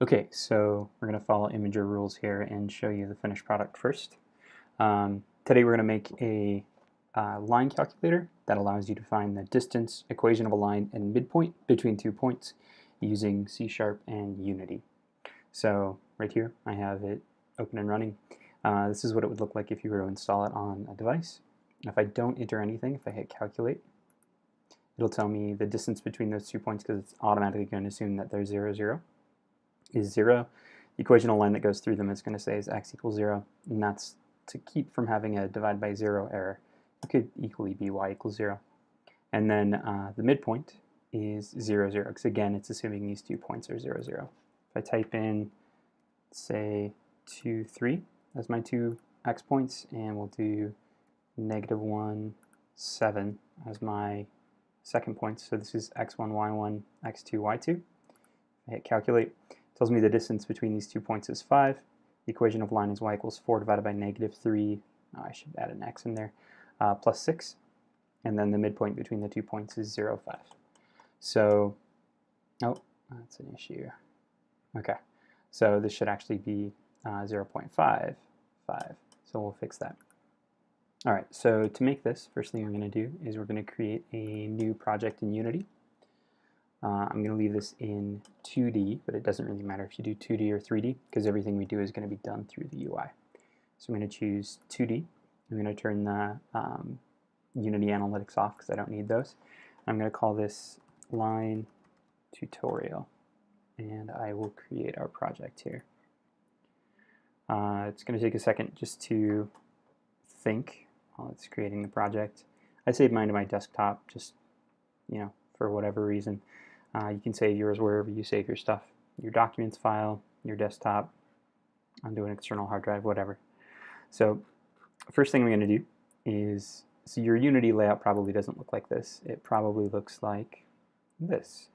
Okay, so we're going to follow Imager rules here and show you the finished product first. Today we're going to make a line calculator that allows you to find the distance, equation of a line, and midpoint between 2 points using C# and Unity. So right here I have it open and running. This is what it would look like if you were to install it on a device. If I don't enter anything, if I hit calculate, it'll tell me the distance between those 2 points because it's automatically going to assume that they're 0, 0. Is 0. The equational line that goes through them is going to say is x equals 0, and that's to keep from having a divide by 0 error. It could equally be y equals 0. And then the midpoint is 0, 0, because again it's assuming these 2 points are 0, 0. If I type in, say, 2, 3 as my 2 x points, and we'll do -1, 7 as my second point, so this is x1, y1, x2, y2. I hit calculate. Tells me the distance between these 2 points is 5. The equation of line is y equals 4 divided by -3. I should add an x in there, plus 6. And then the midpoint between the 2 points is 0, 5. So, oh, that's an issue. Okay, so this should actually be 0.55. So we'll fix that. All right, so to make this, first thing we're going to do is we're going to create a new project in Unity. I'm going to leave this in 2D, but it doesn't really matter if you do 2D or 3D because everything we do is going to be done through the UI. So I'm going to choose 2D. I'm going to turn the Unity analytics off because I don't need those. I'm going to call this line tutorial, and I will create our project here. It's going to take a second just to think while it's creating the project. I saved mine to my desktop just, for whatever reason. You can save yours wherever you save your stuff, your documents file, your desktop, onto an external hard drive, whatever. So first thing I'm going to do is, so your Unity layout probably doesn't look like this. It probably looks like this.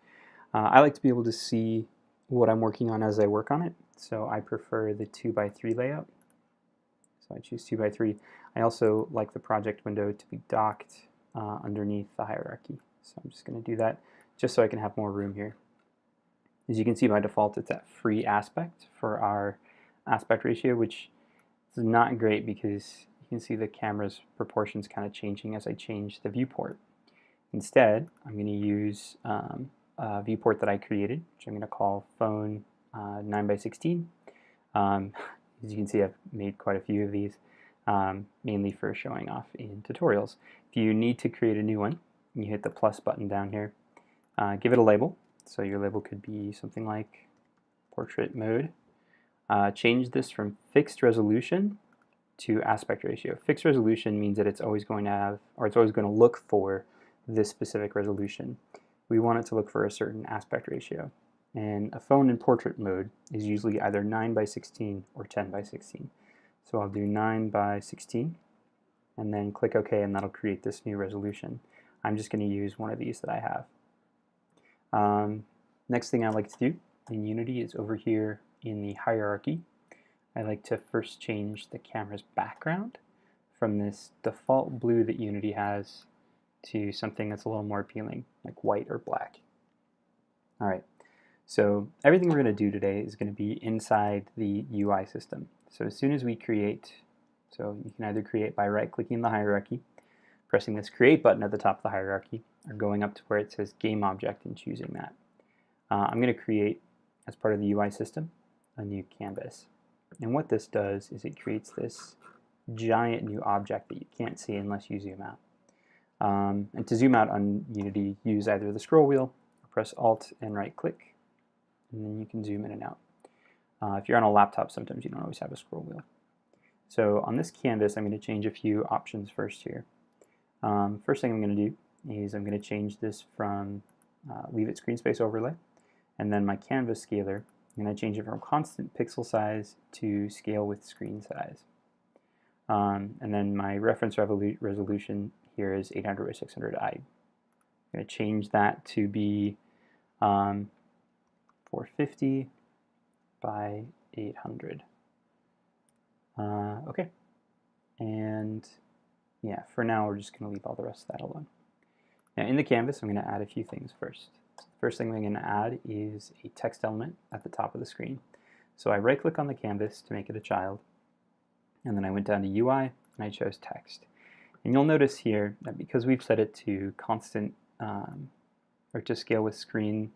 I like to be able to see what I'm working on as I work on it, so I prefer the 2x3 layout. So I choose 2x3. I also like the project window to be docked underneath the hierarchy. So I'm just going to do that just so I can have more room here. As you can see, by default it's at free aspect for our aspect ratio, which is not great because you can see the camera's proportions kind of changing as I change the viewport. Instead, I'm going to use a viewport that I created, which I'm going to call phone 9x16. As you can see, I've made quite a few of these, mainly for showing off in tutorials. If you need to create a new one, you hit the plus button down here. Give it a label. So your label could be something like portrait mode. Change this from fixed resolution to aspect ratio. Fixed resolution means that it's always going to have, or it's always going to look for this specific resolution. We want it to look for a certain aspect ratio. And a phone in portrait mode is usually either 9x16 or 10x16. So I'll do 9x16 and then click OK, and that'll create this new resolution. I'm just going to use one of these that I have. Next thing I like to do in Unity is over here in the hierarchy. I like to first change the camera's background from this default blue that Unity has to something that's a little more appealing, like white or black. Alright, so everything we're going to do today is going to be inside the UI system. So as soon as we create, so you can either create by right-clicking the hierarchy, pressing this create button at the top of the hierarchy, or going up to where it says game object and choosing that. I'm going to create, as part of the UI system, a new canvas. And what this does is it creates this giant new object that you can't see unless you zoom out. And to zoom out on Unity, use either the scroll wheel, or press Alt and right click, and then you can zoom in and out. If you're on a laptop, sometimes you don't always have a scroll wheel. So on this canvas, I'm going to change a few options first here. First thing I'm going to do is I'm going to change this from leave it screen space overlay, and then my canvas scaler, I'm going to change it from constant pixel size to scale with screen size. And then my reference resolution here is 800 by 600. I'm going to change that to be 450 by 800. Okay, and yeah, for now we're just going to leave all the rest of that alone. Now in the canvas, I'm going to add a few things first. The first thing I'm going to add is a text element at the top of the screen. So I right-click on the canvas to make it a child, and then I went down to UI and I chose text. And you'll notice here that because we've set it to constant or to scale with screen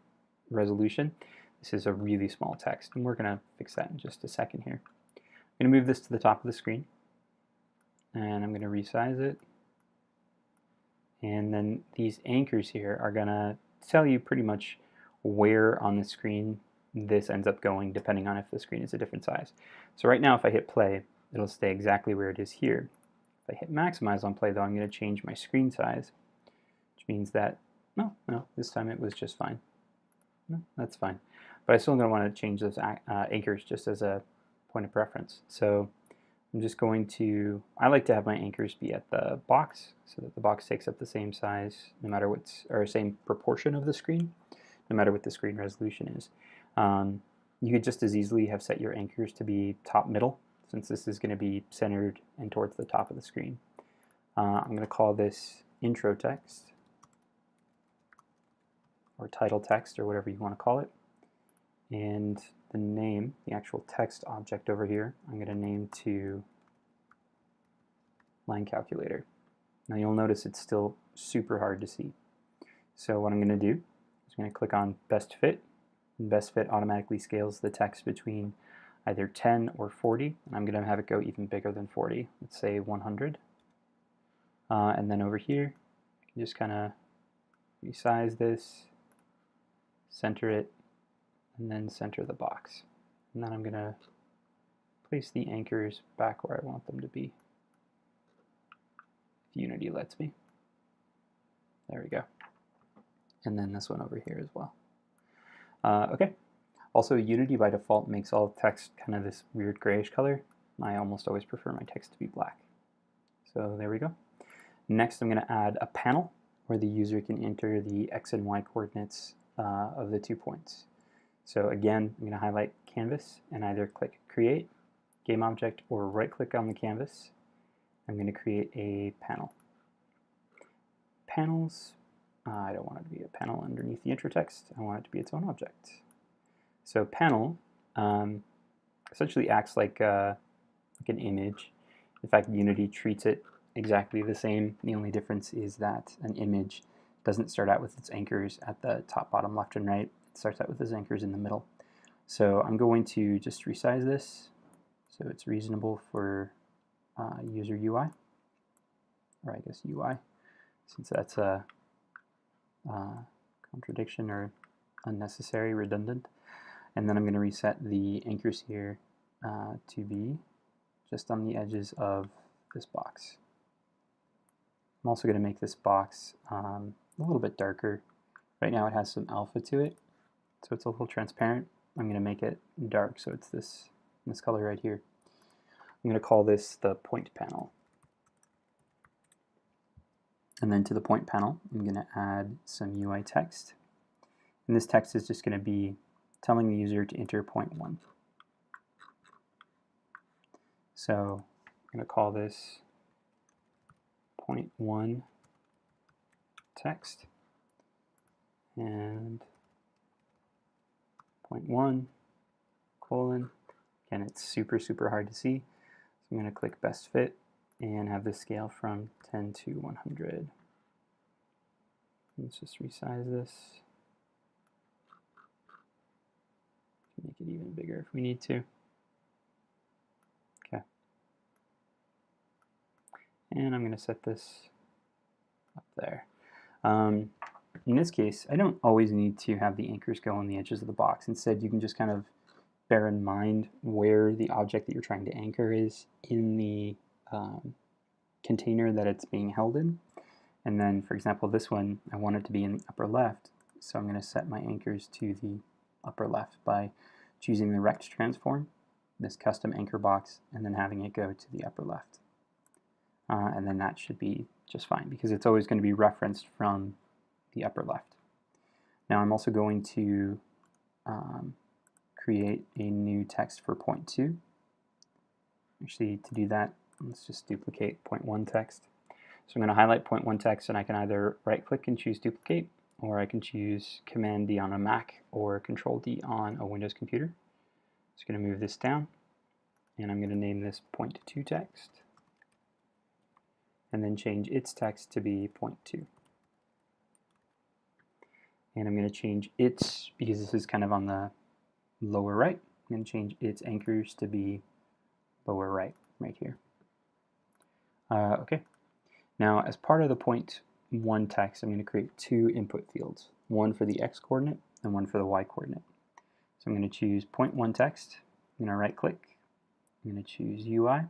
resolution, this is a really small text, and we're going to fix that in just a second here. I'm going to move this to the top of the screen, and I'm going to resize it. And then these anchors here are going to tell you pretty much where on the screen this ends up going, depending on if the screen is a different size. So right now, if I hit play, it'll stay exactly where it is here. If I hit maximize on play, though, I'm going to change my screen size, which means that, no, this time it was just fine. No, that's fine. But I still don't want to change those anchors just as a point of preference. So I'm just going to, I like to have my anchors be at the box so that the box takes up the same size no matter what's, or same proportion of the screen, no matter what the screen resolution is. You could just as easily have set your anchors to be top middle, since this is going to be centered and towards the top of the screen. I'm going to call this intro text, or title text, or whatever you want to call it. And the name, the actual text object over here, I'm going to name to line calculator. Now you'll notice it's still super hard to see. So what I'm going to do is I'm going to click on best fit, and best fit automatically scales the text between either 10 or 40, and I'm going to have it go even bigger than 40. Let's say 100. And then over here, you can just kind of resize this, center it, and then center the box. And then I'm going to place the anchors back where I want them to be, if Unity lets me. There we go. And then this one over here as well. Okay. Also, Unity by default makes all text kind of this weird grayish color. I almost always prefer my text to be black. So there we go. Next, I'm going to add a panel where the user can enter the X and Y coordinates of the 2 points. So again, I'm going to highlight canvas and either click create, game object, or right click on the canvas. I'm going to create a panel. Panels, I don't want it to be a panel underneath the intro text. I want it to be its own object. So panel essentially acts like an image. In fact, Unity treats it exactly the same. The only difference is that an image doesn't start out with its anchors at the top, bottom, left, and right. It starts out with its anchors in the middle. So I'm going to just resize this so it's reasonable for user UI, or I guess UI, since that's a contradiction or unnecessary, redundant. And then I'm going to reset the anchors here to be just on the edges of this box. I'm also going to make this box a little bit darker. Right now it has some alpha to it, so it's a little transparent. I'm going to make it dark, so it's this color right here. I'm going to call this the point panel. And then to the point panel, I'm going to add some UI text. And this text is just going to be telling the user to enter point 1. So I'm going to call this point 1 text, and point 1 colon. Again, it's super hard to see. So I'm going to click best fit and have this scale from 10 to 100. Let's just resize this. Make it even bigger if we need to. Okay. And I'm going to set this up there. In this case, I don't always need to have the anchors go on the edges of the box. Instead, you can just kind of bear in mind where the object that you're trying to anchor is in the container that it's being held in. And then, for example, this one, I want it to be in the upper left, so I'm going to set my anchors to the upper left by choosing the rect transform, this custom anchor box, and then having it go to the upper left. And then that should be just fine, because it's always going to be referenced from the upper left. Now I'm also going to create a new text for point 2. Actually, to do that, let's just duplicate point 1 text. So I'm going to highlight point 1 text, and I can either right click and choose duplicate, or I can choose Command D on a Mac or Control D on a Windows computer. Just going to move this down, and I'm going to name this point 2 text, and then change its text to be point 2. And I'm going to change its, because this is kind of on the lower right, I'm going to change its anchors to be lower right here. Okay. Now, as part of the point 1 text, I'm going to create 2 input fields, one for the x coordinate and one for the y coordinate. So I'm going to choose point 1 text, I'm going to right click, I'm going to choose UI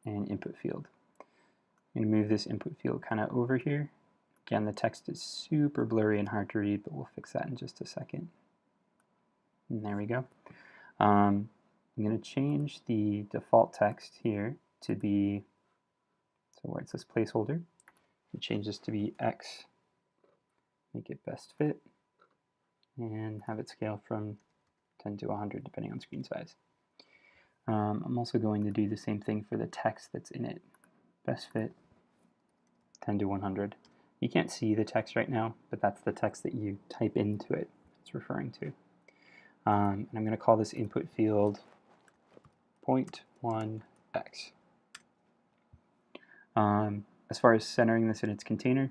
and input field. I'm going to move this input field kind of over here. Again, the text is super blurry and hard to read, but we'll fix that in just a second. And there we go. I'm going to change the default text here to be, so where it says placeholder, change this to be X, make it best fit, and have it scale from 10 to 100 depending on screen size. I'm also going to do the same thing for the text that's in it. Best fit, 10 to 100. You can't see the text right now, but that's the text that you type into it it's referring to. And I'm going to call this input field point 1x. As far as centering this in its container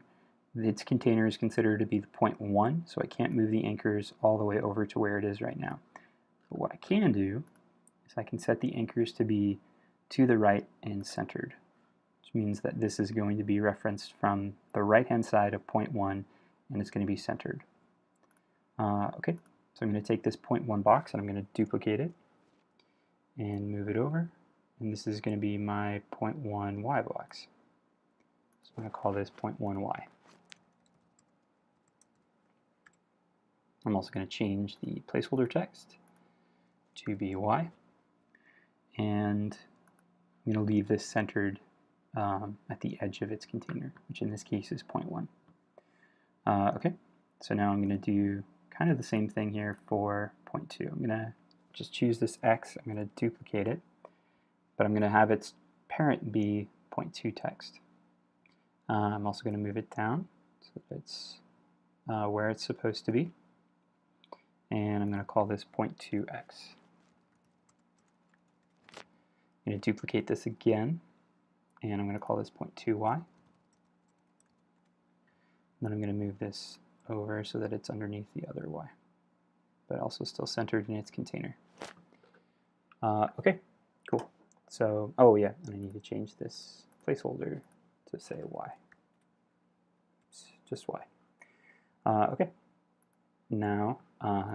is considered to be the point 1, so I can't move the anchors all the way over to where it is right now. But what I can do is I can set the anchors to be to the right and centered, which means that this is going to be referenced from the right-hand side of point 1, and it's going to be centered. Okay, so I'm going to take this point 1 box and I'm going to duplicate it and move it over, and this is going to be my point 1 y box. So I'm going to call this point 1 y. I'm also going to change the placeholder text to be y, and I'm going to leave this centered at the edge of its container, which in this case is point 1. Okay, so now I'm going to do kind of the same thing here for point 2. I'm going to just choose this x, I'm going to duplicate it, but I'm going to have its parent be point 2 text. I'm also going to move it down so that it's where it's supposed to be, and I'm going to call this point 2x. I'm going to duplicate this again, and I'm going to call this point 2y. Then I'm going to move this over so that it's underneath the other y, but also still centered in its container. Okay, cool. So, oh yeah, and I need to change this placeholder to say y. Just y. Okay. Now,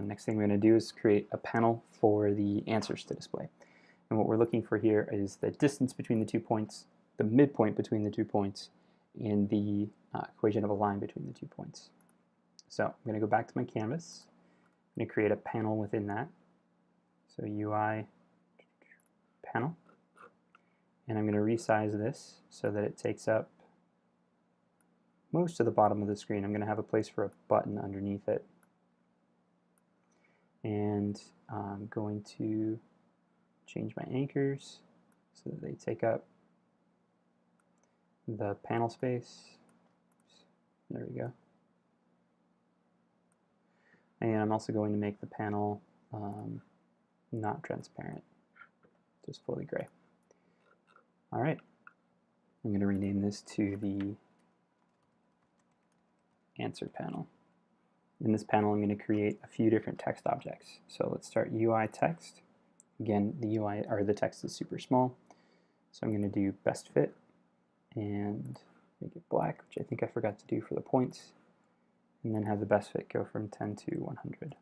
next thing we're going to do is create a panel for the answers to display. And what we're looking for here is the distance between the 2 points, the midpoint between the 2 points, and the equation of a line between the 2 points. So I'm going to go back to my canvas. I'm going to create a panel within that. So UI panel. And I'm going to resize this so that it takes up most of the bottom of the screen. I'm going to have a place for a button underneath it. And I'm going to change my anchors so that they take up the panel space. There we go. And I'm also going to make the panel not transparent, just fully gray. All right, I'm going to rename this to the answer panel. In this panel, I'm going to create a few different text objects. So let's start UI text. Again, the UI or the text is super small, so I'm going to do best fit and make it black, which I think I forgot to do for the points, and then have the best fit go from 10 to 100.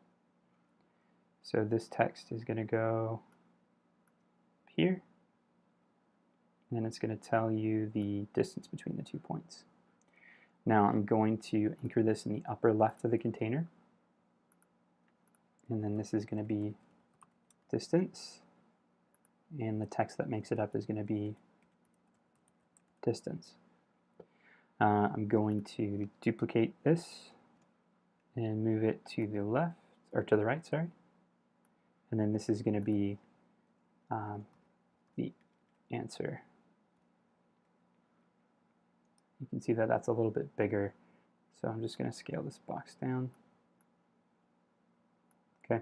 So this text is going to go here, and it's going to tell you the distance between the 2 points. Now I'm going to anchor this in the upper left of the container, and then this is going to be distance, and the text that makes it up is going to be distance. I'm going to duplicate this and move it to the left, or to the right, sorry. And then this is going to be the answer. you can see that that's a little bit bigger. So I'm just going to scale this box down. Okay,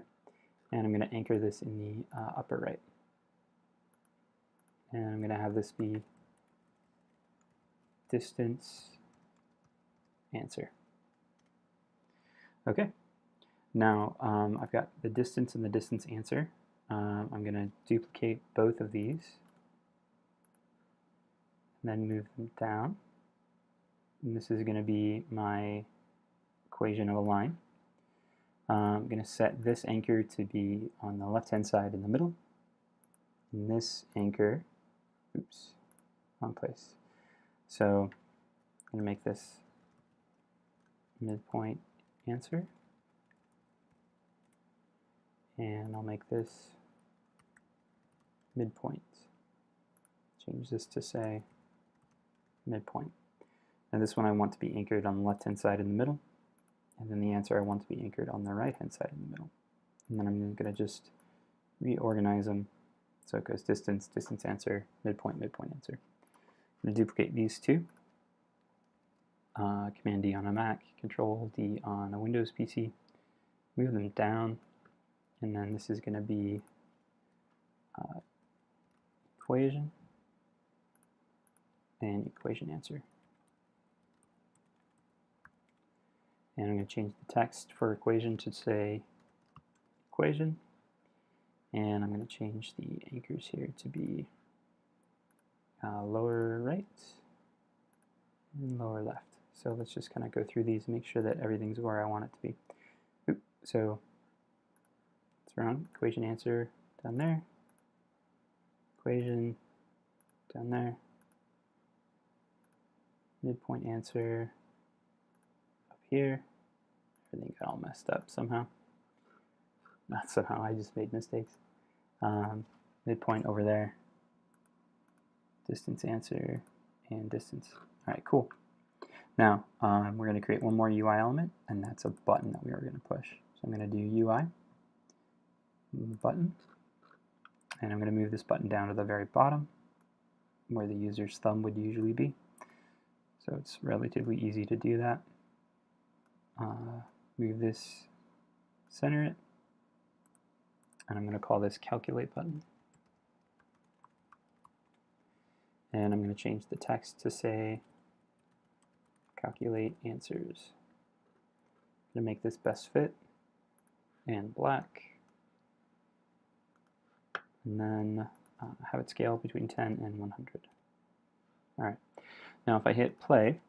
and I'm going to anchor this in the upper right. And I'm going to have this be distance answer. Okay, now I've got the distance and the distance answer. I'm going to duplicate both of these and then move them down. And this is going to be my equation of a line. I'm going to set this anchor to be on the left-hand side in the middle. And this anchor, oops, wrong place. So I'm going to make this midpoint answer. And I'll make this midpoint. Change this to say midpoint. And this one I want to be anchored on the left-hand side in the middle. And then the answer I want to be anchored on the right-hand side in the middle. And then I'm going to just reorganize them. So it goes distance, distance answer, midpoint, midpoint answer. I'm going to duplicate these two. Command D on a Mac, Control D on a Windows PC. Move them down. And then this is going to be equation and equation answer. And I'm going to change the text for equation to say equation. And I'm going to change the anchors here to be lower right and lower left. So let's just kind of go through these and make sure that everything's where I want it to be. Oop, so it's wrong. Equation answer down there. Equation down there. Midpoint answer up here. Everything got all messed up somehow. Not somehow, I just made mistakes. Midpoint over there. Distance answer and distance. All right, cool. Now we're going to create one more UI element, and that's a button that we are going to push. So I'm going to do UI button, and I'm going to move this button down to the very bottom where the user's thumb would usually be. So it's relatively easy to do that. Move this, center it, and I'm going to call this calculate button. And I'm going to change the text to say calculate answers. I'm going to make this best fit and black. And then have it scale between 10 and 100. Alright, now if I hit play,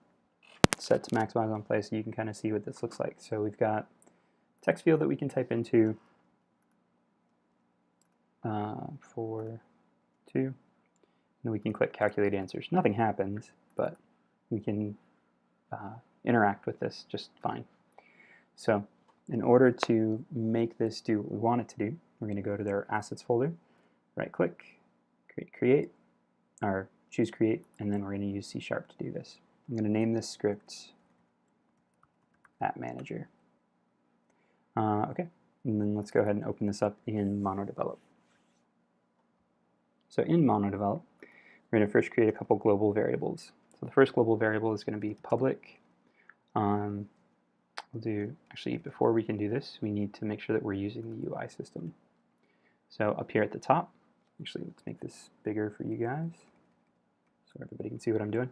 set to maximize on play so you can kind of see what this looks like. So we've got text field that we can type into for 2. And then we can click calculate answers. Nothing happens, but we can interact with this just fine. So in order to make this do what we want it to do, we're going to go to their assets folder, right click, create, or choose create, and then we're going to use C# to do this. I'm going to name this script @manager. Okay, and then let's go ahead and open this up in MonoDevelop. So in MonoDevelop, we're going to first create a couple global variables. So the first global variable is going to be public. We'll do, actually, before we can do this, we need to make sure that we're using the UI system. So up here at the top, actually, let's make this bigger for you guys so everybody can see what I'm doing.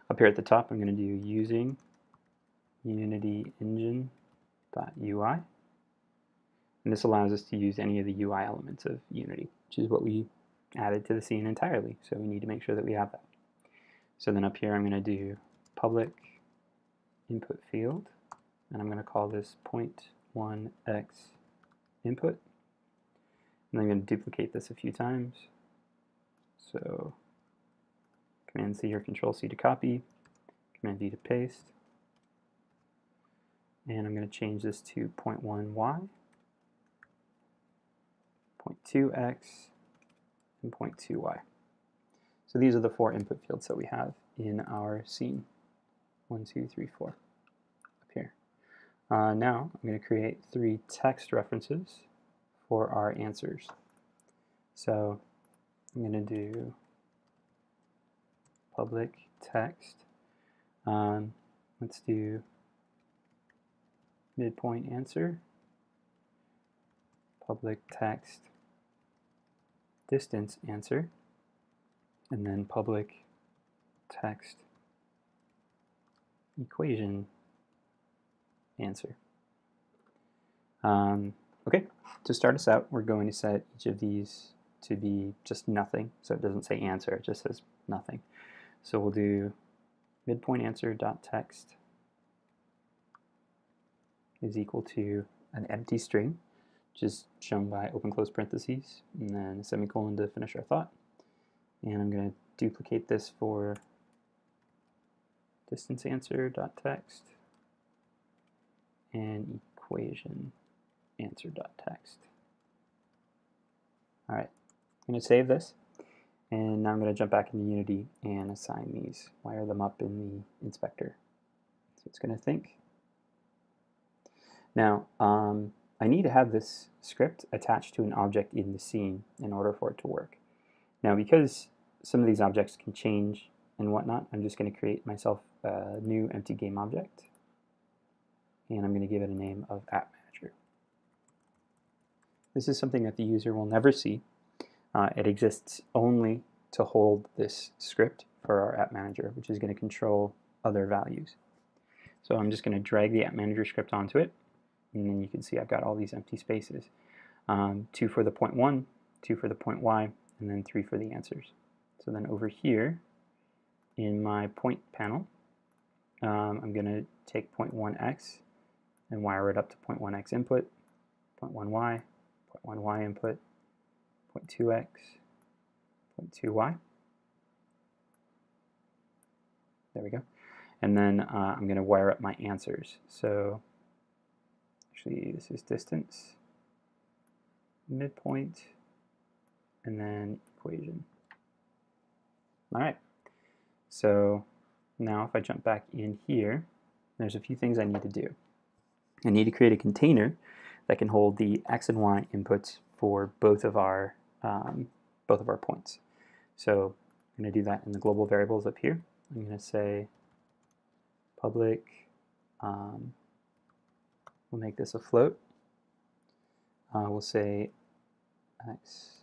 Up here at the top, I'm going to do using Unity engine.ui. And this allows us to use any of the UI elements of Unity, which is what we added to the scene entirely. So we need to make sure that we have that. So then up here, I'm going to do public input field, and I'm going to call this 0.1x input. And I'm going to duplicate this a few times. So Command C or Control C to copy, Command V to paste. And I'm going to change this to 0.1y, 0.2x, and 0.2y. So these are the 4 input fields that we have in our scene. 1, 2, 3, 4 up here. Now I'm going to create 3 text references for our answers. So I'm going to do public text Let's do midpoint answer, public text distance answer, and then public text equation answer. Okay, to start us out, we're going to set each of these to be just nothing, so it doesn't say answer, it just says nothing. So we'll do midpoint answer dot text is equal to an empty string, which is shown by open close parentheses, and then a semicolon to finish our thought. And I'm going to duplicate this for distance answer dot text and equation answer dot text. All right, I'm going to save this, and now I'm going to jump back into Unity and assign these, wire them up in the inspector. So it's going to think. Now, I need to have this script attached to an object in the scene in order for it to work. Now, because some of these objects can change and whatnot, I'm just going to create myself a new empty game object, and I'm going to give it a name of App Manager. This is something that the user will never see. It exists only to hold this script for our App Manager, which is going to control other values. So I'm just going to drag the App Manager script onto it, and then you can see I've got all these empty spaces. 2 for the point 1, 2 for the point y, and then 3 for the answers. So then over here in my point panel, I'm going to take point 1x and wire it up to point 1x input, point 1y, point 1y input, point 2x, point 2y. There we go. And then I'm going to wire up my answers. So actually this is distance, midpoint, and then equation. All right, so now if I jump back in here, there's a few things I need to do. I need to create a container that can hold the x and y inputs for both of our points. So I'm going to do that in the global variables up here. I'm going to say public, we'll make this a float. We'll say x,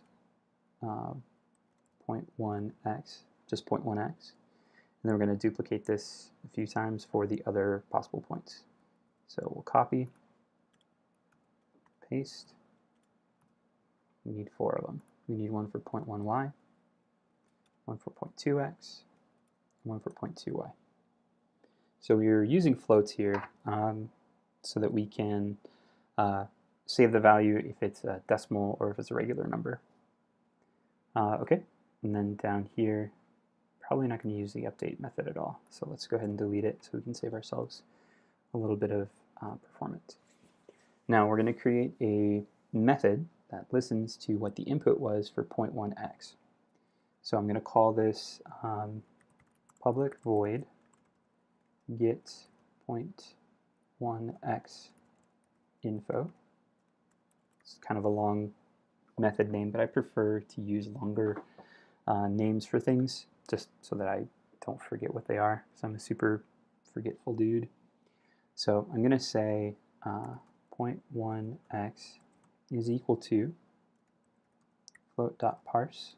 0.1x, just 0.1x. And then we're going to duplicate this a few times for the other possible points. So we'll copy, paste. We need 4 of them. We need one for 0.1y, one for 0.2x, and one for 0.2y. So we're using floats here so that we can save the value if it's a decimal or if it's a regular number. Okay, and then down here, probably not going to use the update method at all. So let's go ahead and delete it so we can save ourselves a little bit of performance. Now we're going to create a method that listens to what the input was for 0.1x. So I'm going to call this public void get 0.1x info. It's kind of a long method name, but I prefer to use longer names for things just so that I don't forget what they are, because I'm a super forgetful dude. So I'm going to say 0.1x is equal to float.parse.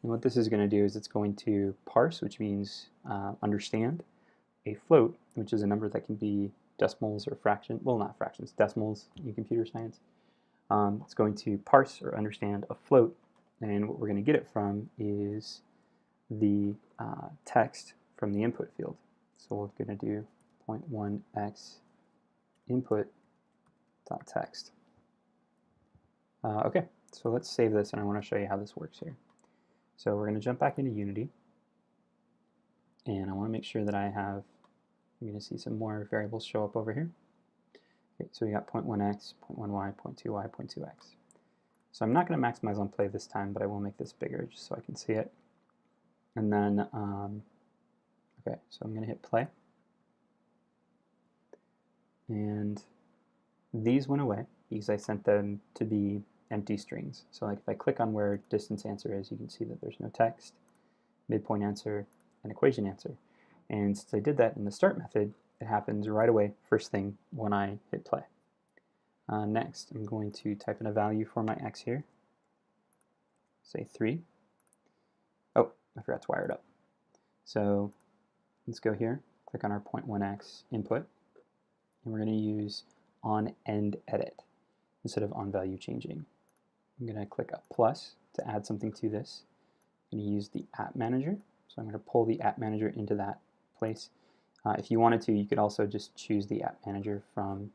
And what this is going to do is it's going to parse, which means understand, a float, which is a number that can be decimals or fractions, well, not fractions, decimals in computer science. It's going to parse or understand a float, and what we're going to get it from is the text from the input field. So we're going to do 0.1x input.text. Okay, so let's save this, and I want to show you how this works here. So we're going to jump back into Unity, and I want to make sure that I have, you're going to see some more variables show up over here. Okay, so we got 0.1x, 0.1y, 0.2y, 0.2x. So I'm not going to maximize on play this time, but I will make this bigger just so I can see it. And then, okay, so I'm going to hit play. And these went away because I sent them to be empty strings. So like if I click on where distance answer is, you can see that there's no text, midpoint answer, and equation answer. And since I did that in the start method, it happens right away, first thing, when I hit play. Next, I'm going to type in a value for my x here, say 3. Oh, I forgot to wire it up. So let's go here, click on our 0.1x input, and we're going to use onEndEdit instead of onValueChanging. I'm going to click a plus to add something to this. I'm going to use the app manager, so I'm going to pull the app manager into that place. If you wanted to, you could also just choose the app manager from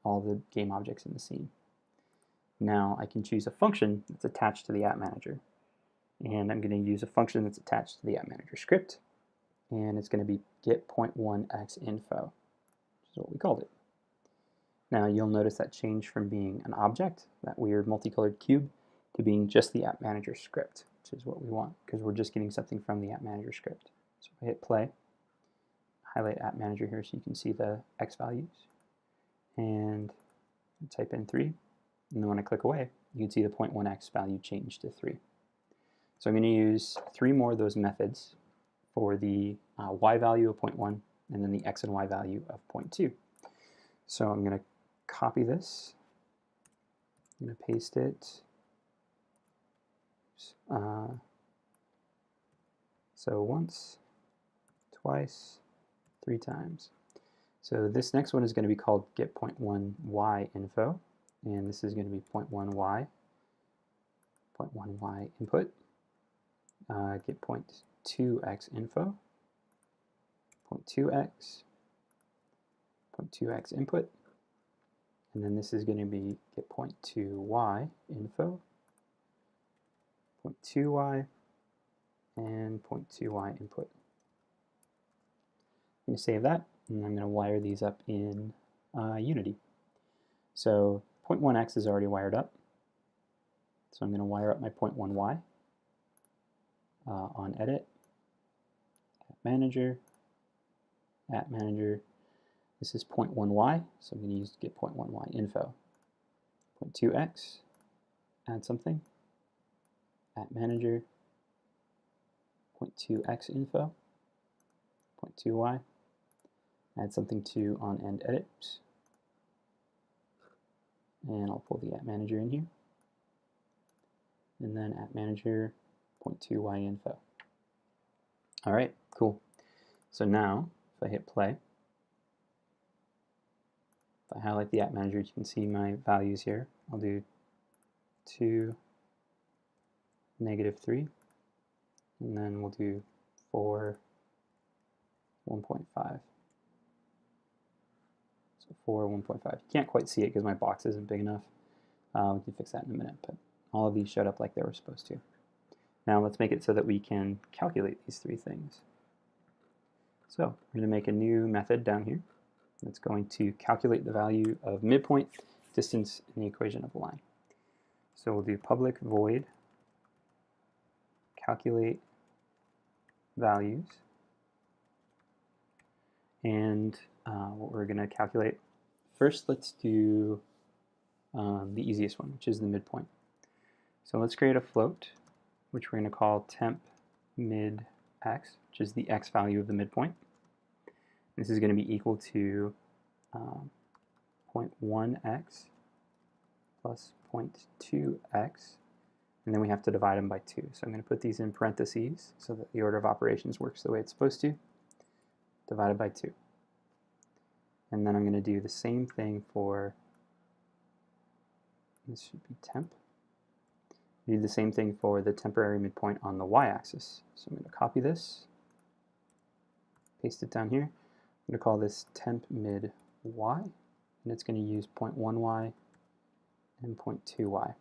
all the game objects in the scene. Now I can choose a function that's attached to the app manager, and I'm going to use a function that's attached to the app manager script, and it's going to be get.1xinfo, which is what we called it. Now you'll notice that change from being an object, that weird multicolored cube, to being just the app manager script, which is what we want because we're just getting something from the app manager script. So if I hit play, highlight app manager here so you can see the x values, and type in 3, and then when I click away, you can see the 0.1x value change to 3. So I'm going to use 3 more of those methods for the y value of 0.1 and then the x and y value of 0.2. So I'm going to copy this, I'm going to paste it, so once, twice, 3 times. So this next one is going to be called get.1y info, and this is going to be 0.1y input, get.2x info, 0.2x input, and then this is going to be get.2y info, 0.2y, and 0.2y input. I'm going to save that, and I'm going to wire these up in Unity. So 0.1x is already wired up, so I'm going to wire up my 0.1y on edit, app manager. This is 0.1y, so I'm going to use get.1y info. 0.2x, add something, app manager, 0.2x info, 0.2y, add something to onEndEdit, and I'll pull the app manager in here, and then app manager 0.2y info. All right, cool. So now if I hit play, if I highlight the app manager, you can see my values here. I'll do 2, -3, and then we'll do 4, 1.5. So 4, 1.5. You can't quite see it because my box isn't big enough. We can fix that in a minute, but all of these showed up like they were supposed to. Now let's make it so that we can calculate these 3 things. So we're going to make a new method down here that's going to calculate the value of midpoint, distance, and the equation of the line. So we'll do public void calculate values, and what we're going to calculate first, let's do the easiest one, which is the midpoint. So let's create a float, which we're going to call temp mid x, which is the x value of the midpoint. This is going to be equal to 0.1x plus 0.2x, and then we have to divide them by 2. So I'm going to put these in parentheses so that the order of operations works the way it's supposed to, divided by 2. And then I'm going to do the same thing for, this should be temp. Do the same thing for the temporary midpoint on the y-axis. So I'm going to copy this, paste it down here. I'm going to call this temp mid y, and it's going to use 0.1y and 0.2y.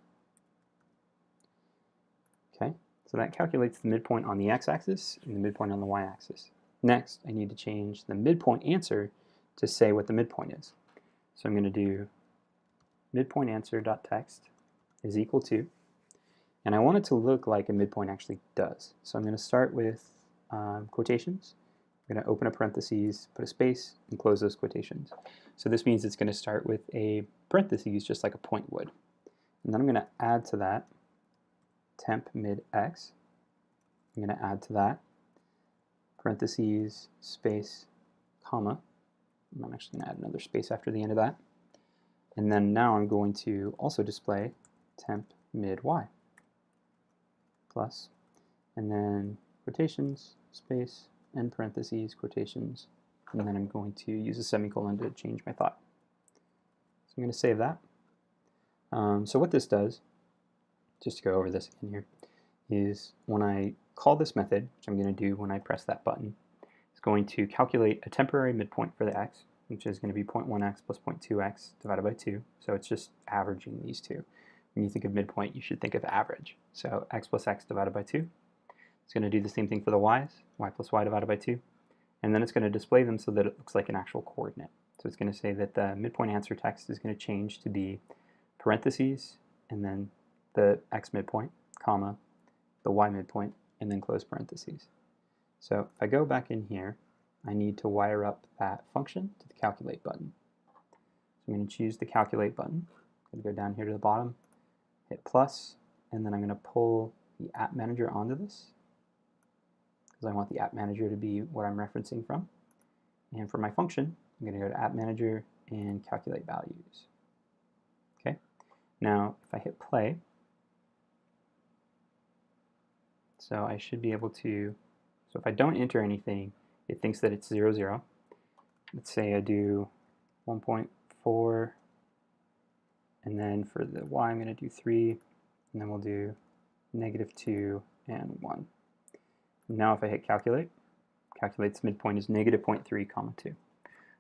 Okay, so that calculates the midpoint on the x-axis and the midpoint on the y-axis. Next, I need to change the midpoint answer to say what the midpoint is. So I'm going to do midpoint answer.text is equal to, and I want it to look like a midpoint actually does. So I'm going to start with quotations. I'm going to open a parentheses, put a space, and close those quotations. So this means it's going to start with a parentheses just like a point would. And then I'm going to add to that temp mid x. I'm going to add to that parentheses, space, comma. I'm actually going to add another space after the end of that. And then now I'm going to also display temp mid y plus, and then quotations, space, and parentheses, quotations, and then I'm going to use a semicolon to change my thought. So I'm going to save that. So what this does, just to go over this again here, is when I call this method, which I'm going to do when I press that button, it's going to calculate a temporary midpoint for the x, which is going to be 0.1x plus 0.2x divided by 2. So it's just averaging these two. When you think of midpoint, you should think of average. So x plus x divided by 2. It's going to do the same thing for the y's, y plus y divided by 2. And then it's going to display them so that it looks like an actual coordinate. So it's going to say that the midpoint answer text is going to change to be parentheses, and then the x midpoint, comma, the y midpoint, and then close parentheses. So if I go back in here, I need to wire up that function to the calculate button. So I'm going to choose the calculate button. I'm going to go down here to the bottom, hit plus, and then I'm going to pull the app manager onto this because I want the app manager to be what I'm referencing from. And for my function, I'm going to go to app manager and calculate values. Okay. Now if I hit play, so I should be able to, so if I don't enter anything, it thinks that it's 0, 0. Let's say I do 1.4, and then for the y I'm going to do 3, and then we'll do -2 and 1. Now if I hit calculate, calculates midpoint is -0.3, comma 2.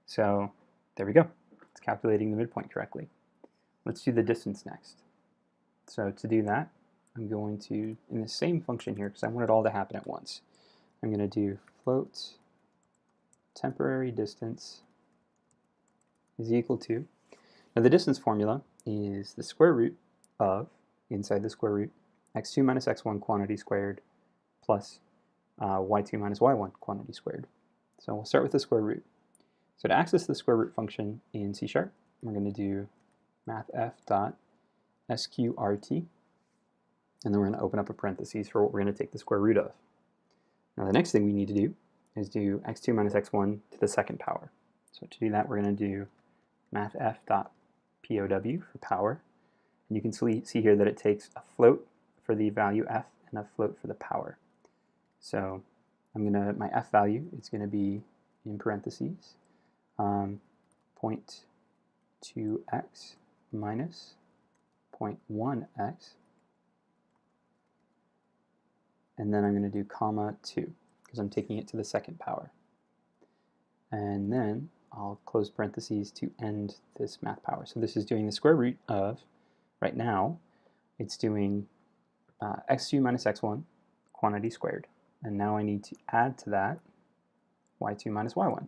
So there we go. It's calculating the midpoint correctly. Let's do the distance next. So to do that, I'm going to, in the same function here, because I want it all to happen at once, I'm going to do float temporary distance is equal to, now the distance formula is the square root of, inside the square root, x2 minus x1 quantity squared plus y2 minus y1 quantity squared. So we'll start with the square root. So to access the square root function in C#, we're going to do mathf.sqrt, and then we're going to open up a parentheses for what we're going to take the square root of. Now the next thing we need to do is do x2 minus x1 to the second power. So to do that, we're going to do mathf.pow for power. And you can see here that it takes a float for the value f and a float for the power. So my f value is going to be in parentheses 0.2x minus 0.1x, and then I'm going to do comma 2 because I'm taking it to the second power. And then I'll close parentheses to end this math power. So this is doing the square root of, right now, it's doing x2 minus x1 quantity squared. And now I need to add to that y2 minus y1.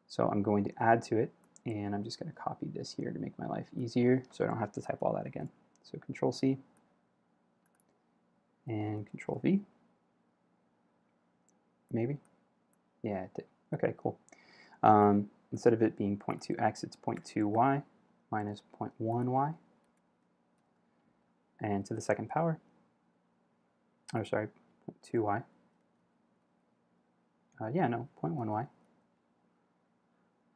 So I'm going to add to it, and I'm just going to copy this here to make my life easier so I don't have to type all that again. So Control C and Control V. Maybe? Yeah, it did. Okay, cool. Instead of it being 0.2x, it's 0.2y minus 0.1y. And to the second power, oh sorry, 0.2y. 0.1y.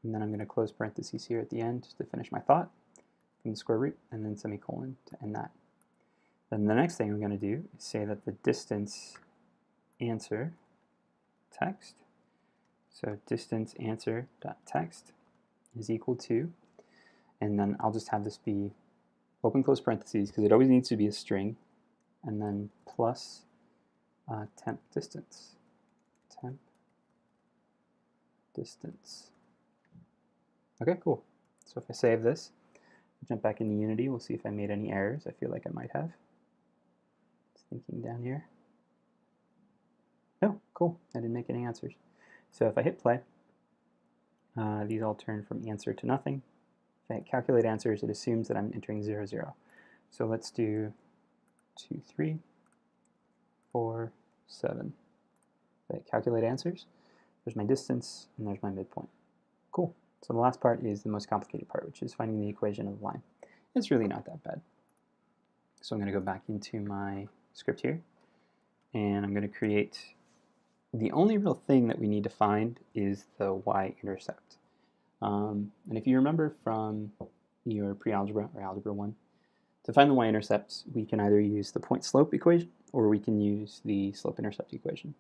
And then I'm going to close parentheses here at the end just to finish my thought from the square root, and then semicolon to end that. Then the next thing I'm going to do is say that the distance answer text, so distance answer dot text is equal to, and then I'll just have this be open close parentheses because it always needs to be a string, and then plus temp distance. Temp distance. Okay, cool. So if I save this, jump back into Unity, we'll see if I made any errors. I feel like I might have. Just thinking down here. Oh, cool. I didn't make any answers. So if I hit play, these all turn from answer to nothing. If I hit calculate answers, it assumes that I'm entering 0, 0. So let's do 2, 3, 4, 7. If I hit calculate answers, there's my distance, and there's my midpoint. Cool. So the last part is the most complicated part, which is finding the equation of the line. It's really not that bad. So I'm going to go back into my script here, and I'm going to create The only real thing that we need to find is the y-intercept. And if you remember from your pre-algebra or algebra 1, to find the y-intercepts, we can either use the point-slope equation or we can use the slope-intercept equation.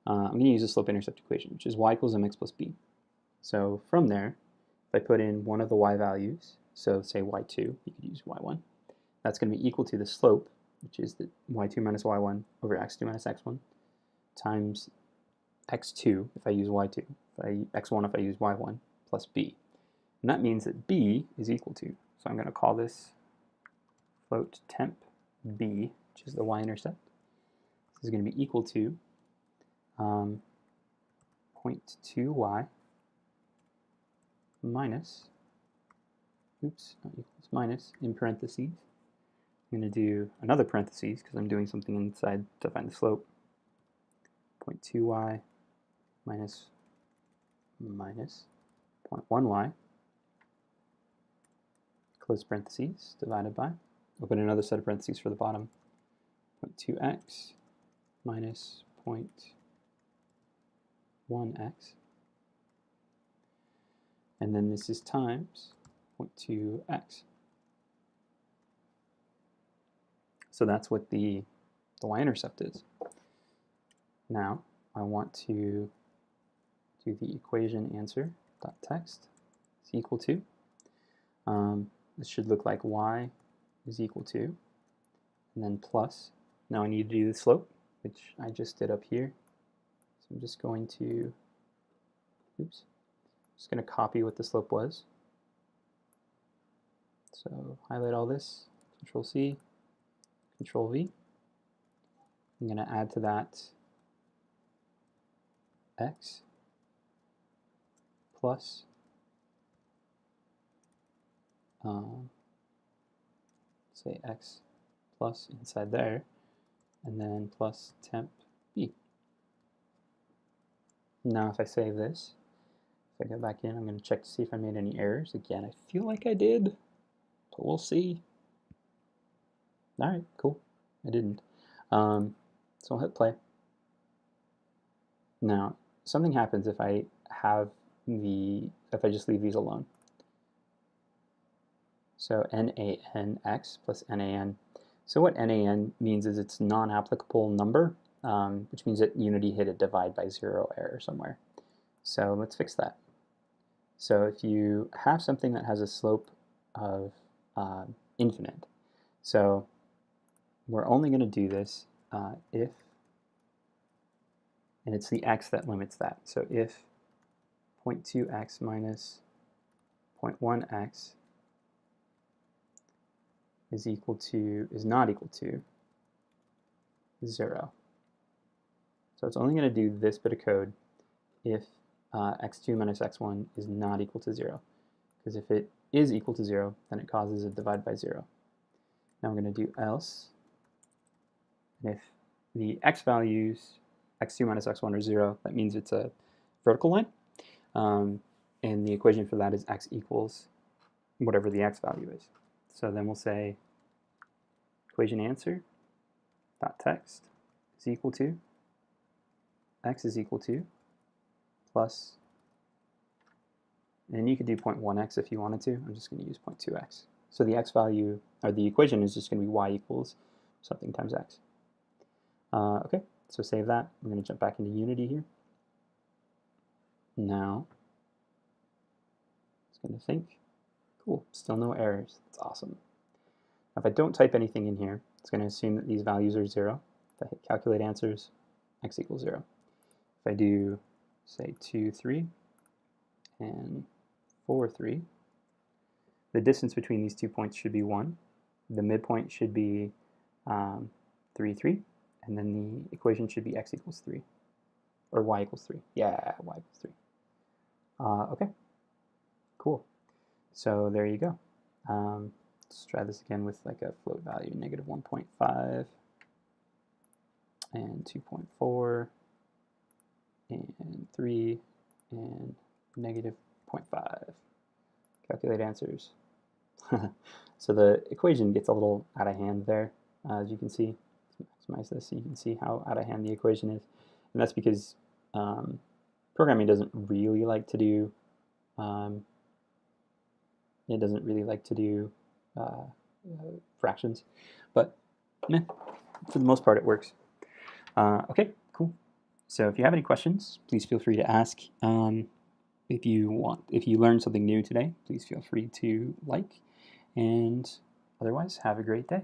I'm going to use the slope-intercept equation, which is y equals mx plus b. So from there, if I put in one of the y values, so say y2, you could use y1, that's going to be equal to the slope, which is the y2 minus y1 over x2 minus x1, times x2 if I use y2, x1 if I use y1, plus b. And that means that b is equal to, so I'm going to call this float temp b, which is the y-intercept. This is going to be equal to 0.2y minus, oops, not equals, minus, in parentheses. I'm going to do another parentheses because I'm doing something inside to find the slope. 0.2y minus 0.1y, close parentheses, divided by, open another set of parentheses for the bottom, 0.2x minus 0.1x, and then this is times 0.2x. So that's what the y-intercept is. Now I want to do the equation answer dot text is equal to. This should look like y is equal to, and then plus. Now I need to do the slope, which I just did up here. So I'm just going to, oops, just going to copy what the slope was. So highlight all this, Control C, Control V. I'm going to add to that x plus say x plus inside there, and then plus temp b. Now if I save this, if I go back in, I'm going to check to see if I made any errors. Again, I feel like I did, but we'll see. Alright, cool. I didn't. So I'll hit play. Now, something happens if I just leave these alone. So NaNX plus NaN. So what NaN means is it's non-applicable number, which means that Unity hit a divide by 0 error somewhere. So let's fix that. So if you have something that has a slope of infinite, so we're only going to do this if, and it's the x that limits that. So if 0.2x minus 0.1x is not equal to 0. So it's only going to do this bit of code if x2 minus x1 is not equal to 0. Because if it is equal to 0, then it causes a divide by 0. Now we're going to do else. And if the x values, x2 minus x1 are 0, that means it's a vertical line. And the equation for that is x equals whatever the x value is. So then we'll say equation answer dot text is equal to x is equal to plus, and you could do 0.1x if you wanted to. I'm just going to use 0.2x. So the x value, or the equation is just going to be y equals something times x. Okay, so save that. I'm going to jump back into Unity here. Now it's going to think. Cool, still no errors. That's awesome. Now if I don't type anything in here, it's going to assume that these values are 0. If I hit calculate answers, x equals 0. If I do, say, 2, 3, and 4, 3, the distance between these 2 points should be 1. The midpoint should be 3, 3, and then the equation should be x equals 3, or y equals 3. Yeah, y equals 3. Okay, cool. So there you go. Let's try this again with like a float value, negative 1.5 and 2.4 and 3 and negative 0.5. Calculate answers. So the equation gets a little out of hand there, as you can see. Let's maximize this so you can see how out of hand the equation is. And that's because Programming doesn't really like to do fractions, but for the most part it works. Okay, cool. So if you have any questions, please feel free to ask. If you learned something new today, please feel free to like, and otherwise, have a great day.